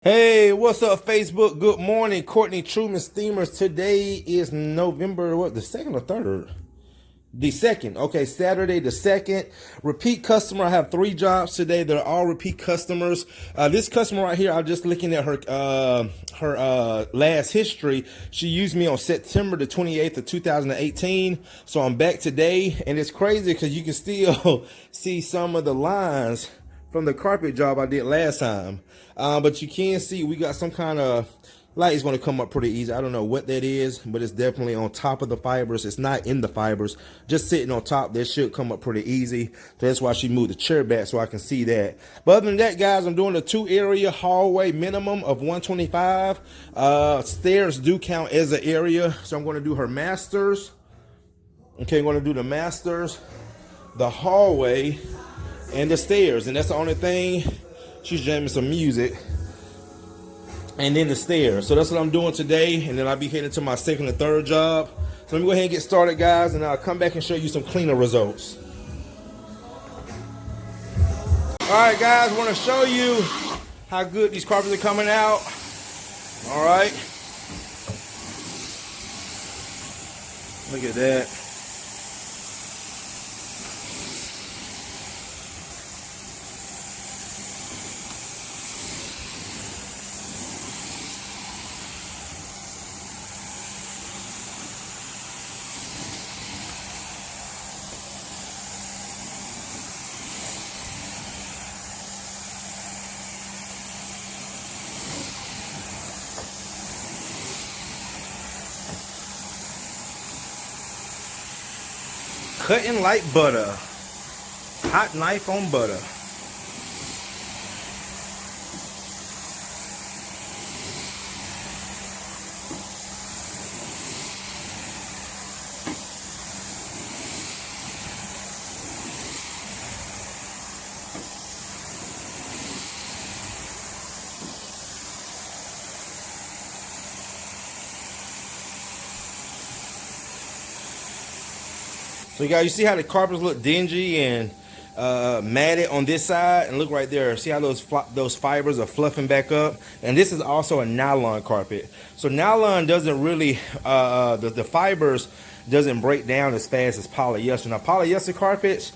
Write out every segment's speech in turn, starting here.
Hey, what's up, Facebook? Good morning, Courtney Truman Steamers. Today is November, what, the 2nd or 3rd? The 2nd. Okay, Saturday the 2nd. Repeat customer. I have 3 jobs today. They're all repeat customers. This customer right here, I'm just looking at her last history. She used me on September the 28th of 2018. So I'm back today, and it's crazy because you can still see some of the lines from the carpet job I did last time. But you can see we got some kind of light is going to come up pretty easy. I don't know what that is, but it's definitely on top of the fibers. It's not in the fibers, just sitting on top. That should come up pretty easy. So that's why she moved the chair back so I can see that. But other than that, guys, I'm doing a 2-area hallway minimum of 125. Stairs do count as an area, so I'm going to do her masters. Okay, I'm going to do the masters, the hallway, and the stairs, and that's the only thing. She's jamming some music, and then the stairs. So that's what I'm doing today, and then I'll be heading to my 2nd and 3rd job. So let me go ahead and get started, guys, and I'll come back and show you some cleaner results. All right, guys, I want to show you how good these carpets are coming out. All right, look at that. Cutting like butter. Hot knife on butter. So you guys, you see how the carpets look dingy and matted on this side, and look right there. See how those fibers are fluffing back up? And this is also a nylon carpet. So nylon doesn't really the fibers doesn't break down as fast as polyester. Now polyester carpets,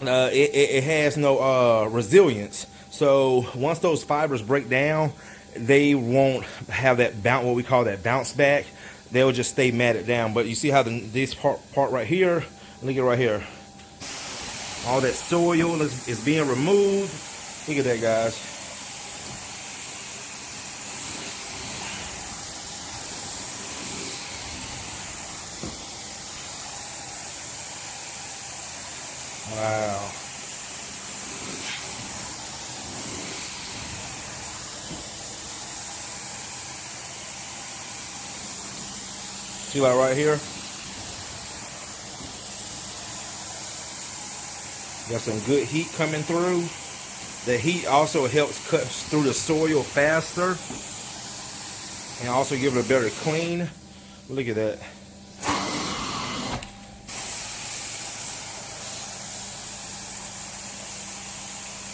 it has no resilience. So once those fibers break down, they won't have that what we call that bounce back. They'll just stay matted down. But you see how this part right here, look at right here, all that soil is being removed. Look at that, guys. Wow. See, like right here, got some good heat coming through. The heat also helps cut through the soil faster and also give it a better clean. Look at that.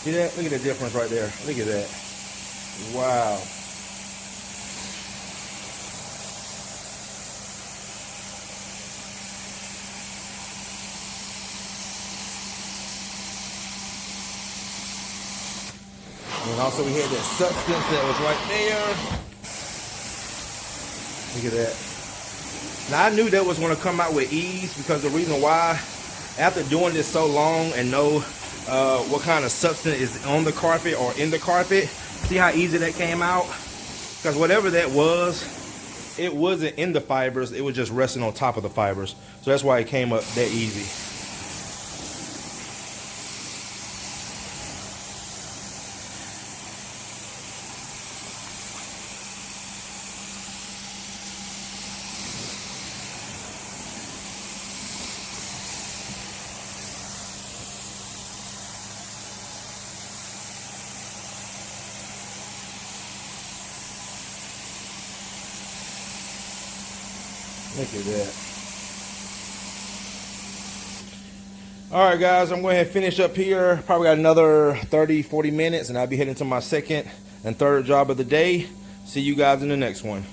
See that? Look at the difference right there. Look at that. Wow. And also we had that substance that was right there. Look at that. Now I knew that was going to come out with ease, because the reason why, after doing this so long and know what kind of substance is on the carpet or in the carpet, see how easy that came out? Because whatever that was, it wasn't in the fibers, it was just resting on top of the fibers. So that's why it came up that easy. Look at that. All right, guys, I'm going to finish up here. Probably got another 30, 40 minutes, and I'll be heading to my 2nd and third job of the day. See you guys in the next one.